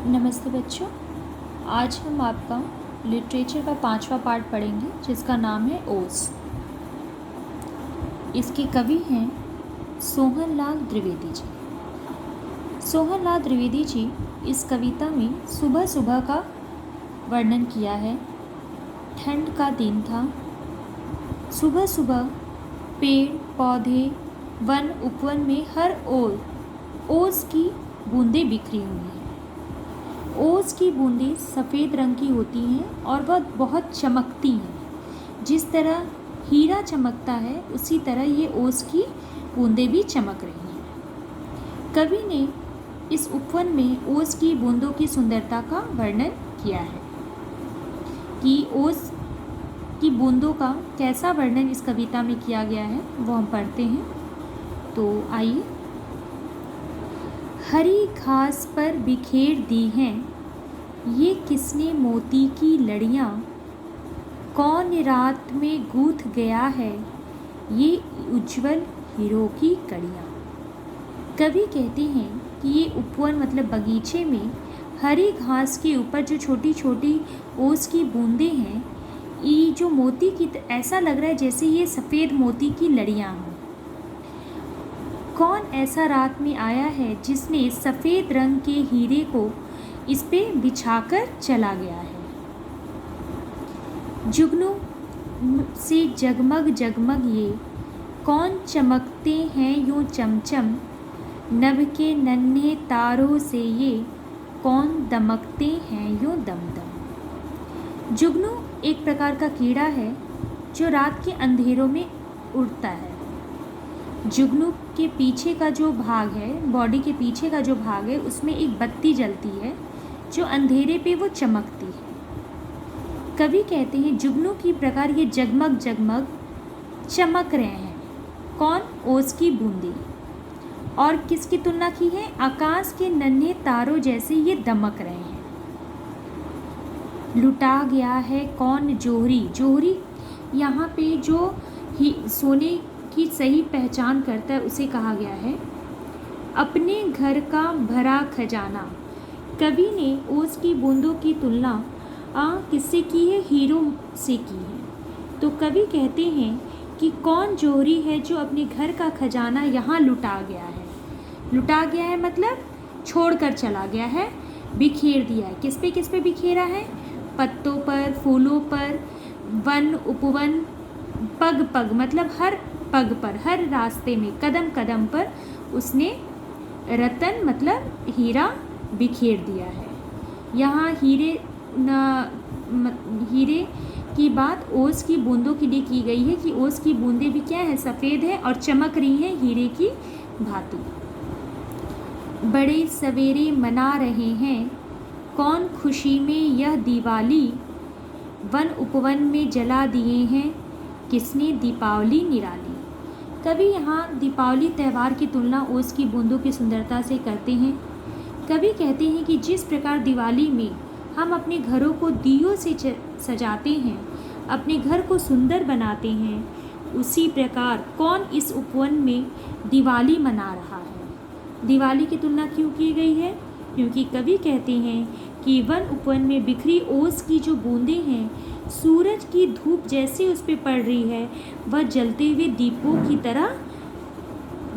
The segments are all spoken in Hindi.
नमस्ते बच्चों। आज हम आपका लिटरेचर का 5वां पार्ट पढ़ेंगे जिसका नाम है ओस। इसके कवि हैं सोहनलाल द्विवेदी जी। सोहनलाल द्विवेदी जी इस कविता में सुबह सुबह का वर्णन किया है। ठंड का दिन था। सुबह सुबह पेड़ पौधे वन उपवन में हर ओर ओस की बूंदें बिखरी हुई हैं। ओस की बूंदें सफ़ेद रंग की होती हैं और वह बहुत चमकती हैं। जिस तरह हीरा चमकता है उसी तरह ये ओस की बूंदें भी चमक रही हैं। कवि ने इस उपवन में ओस की बूंदों की सुंदरता का वर्णन किया है कि ओस की बूंदों का कैसा वर्णन इस कविता में किया गया है वो हम पढ़ते हैं। तो आइए। हरी घास पर बिखेर दी हैं ये किसने मोती की लड़ियाँ, कौन रात में गूँथ गया है ये उज्जवल हीरो की कड़ियाँ। कवि कहते हैं कि ये उपवन मतलब बगीचे में हरी घास के ऊपर जो छोटी छोटी ओस की बूंदें हैं, ये जो मोती की ऐसा लग रहा है जैसे ये सफ़ेद मोती की लड़ियाँ हों। कौन ऐसा रात में आया है जिसने सफ़ेद रंग के हीरे को इस पे बिछाकर चला गया है। जुगनू से जगमग जगमग ये कौन चमकते हैं यूँ चमचम, नभ के नन्हे तारों से ये कौन दमकते हैं यूँ दमदम। जुगनू एक प्रकार का कीड़ा है जो रात के अंधेरों में उड़ता है। जुगनू के पीछे का जो भाग है, बॉडी के पीछे का जो भाग है, उसमें एक बत्ती जलती है जो अंधेरे पे वो चमकती है। कवि कहते हैं जुगनू की प्रकार ये जगमग जगमग चमक रहे हैं। कौन? ओस की बूंदें। और किसकी तुलना की है? आकाश के नन्हे तारों जैसे ये दमक रहे हैं। लुटा गया है कौन जोहरी। जोहरी यहाँ पे जो ही सोने की सही पहचान करता है उसे कहा गया है। अपने घर का भरा खजाना। कवि ने ओस की बूंदों की तुलना किससे की है? हीरो से की है। तो कवि कहते हैं कि कौन जोहरी है जो अपने घर का खजाना यहाँ लुटा गया है। लुटा गया है मतलब छोड़कर चला गया है, बिखेर दिया है। किस पे बिखेरा है? पत्तों पर, फूलों पर, वन उपवन, पग पग मतलब हर पग पर, हर रास्ते में, कदम कदम पर उसने रतन मतलब हीरा बिखेर दिया है। यहाँ हीरे की बात ओस की बूंदों के लिए की गई है कि ओस की बूंदें भी क्या है? सफ़ेद है और चमक रही हैं हीरे की भांति। बड़े सवेरे मना रहे हैं कौन खुशी में यह दिवाली, वन उपवन में जला दिए हैं किसने दीपावली निराली। कवि यहाँ दीपावली त्यौहार की तुलना ओस की बूंदों की सुंदरता से करते हैं। कवि कहते हैं कि जिस प्रकार दिवाली में हम अपने घरों को दियों से सजाते हैं, अपने घर को सुंदर बनाते हैं, उसी प्रकार कौन इस उपवन में दिवाली मना रहा है। दिवाली की तुलना क्यों की गई है? क्योंकि कवि कहते हैं कि वन उपवन में बिखरी ओस की जो बूंदें हैं, सूरज की धूप जैसे उस पर पड़ रही है वह जलते हुए दीपों की तरह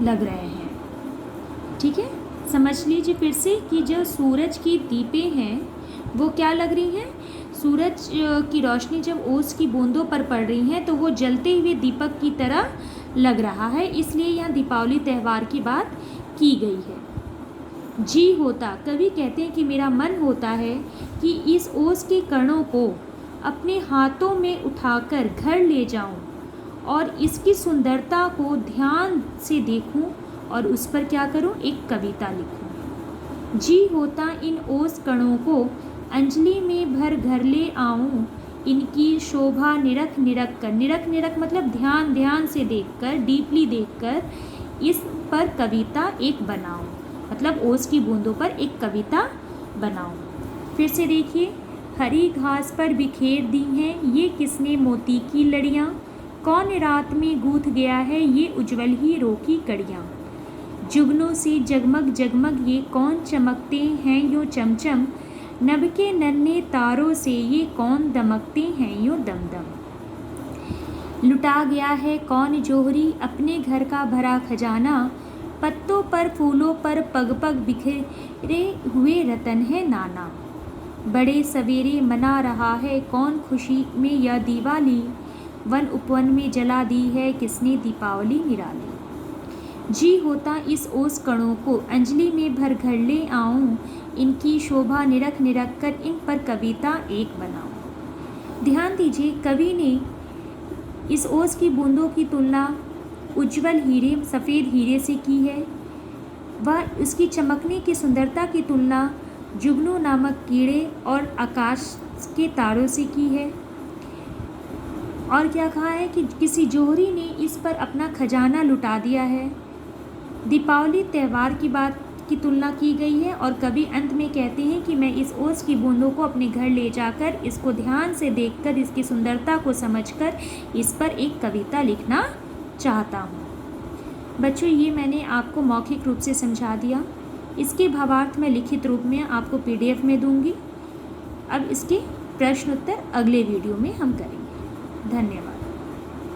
लग रहे हैं। ठीक है, समझ लीजिए फिर से कि जो सूरज की दीपें हैं वो क्या लग रही हैं? सूरज की रोशनी जब ओस की बूंदों पर पड़ रही हैं तो वो जलते हुए दीपक की तरह लग रहा है। इसलिए यहाँ दीपावली त्यौहार की बात की गई है। जी होता, कवि कहते हैं कि मेरा मन होता है कि इस ओस के कणों को अपने हाथों में उठाकर घर ले जाऊं और इसकी सुंदरता को ध्यान से देखूं और उस पर क्या करूं? एक कविता लिखूं। जी होता इन ओस कणों को अंजलि में भर घर ले आऊं, इनकी शोभा निरख निरख कर, निरख निरख मतलब ध्यान ध्यान से देखकर, डीपली देखकर इस पर कविता एक बनाऊं, मतलब ओस की बूंदों पर एक कविता बनाऊं। फिर से देखिए। हरी घास पर बिखेर दी हैं ये किसने मोती की लड़ियाँ, कौन रात में गूँथ गया है ये उज्जवल हीरो की कड़ियाँ। जुगनों से जगमग जगमग ये कौन चमकते हैं यूँ चमचम, नभ के नन्हे तारों से ये कौन दमकते हैं यूँ दमदम। लुटा गया है कौन जोहरी अपने घर का भरा खजाना, पत्तों पर फूलों पर पग पग बिखरे हुए रतन है नाना। बड़े सवेरे मना रहा है कौन खुशी में यह दिवाली, वन उपवन में जला दी है किसने दीपावली निराली। जी होता इस ओस कणों को अंजलि में भर घर ले आऊं, इनकी शोभा निरख निरख कर इन पर कविता एक बनाऊं। ध्यान दीजिए, कवि ने इस ओस की बूंदों की तुलना उज्जवल हीरे सफ़ेद हीरे से की है। वह उसकी चमकने की सुंदरता की तुलना जुगनू नामक कीड़े और आकाश के तारों से की है। और क्या कहा है कि किसी जोहरी ने इस पर अपना खजाना लुटा दिया है। दीपावली त्यौहार की बात की तुलना की गई है और कवि अंत में कहते हैं कि मैं इस ओस की बूंदों को अपने घर ले जाकर इसको ध्यान से देखकर इसकी सुंदरता को समझकर इस पर एक कविता लिखना चाहता हूँ। बच्चों, ये मैंने आपको मौखिक रूप से समझा दिया। इसके भावार्थ मैं लिखित रूप में आपको PDF में दूंगी। अब इसके प्रश्न उत्तर अगले वीडियो में हम करेंगे। धन्यवाद।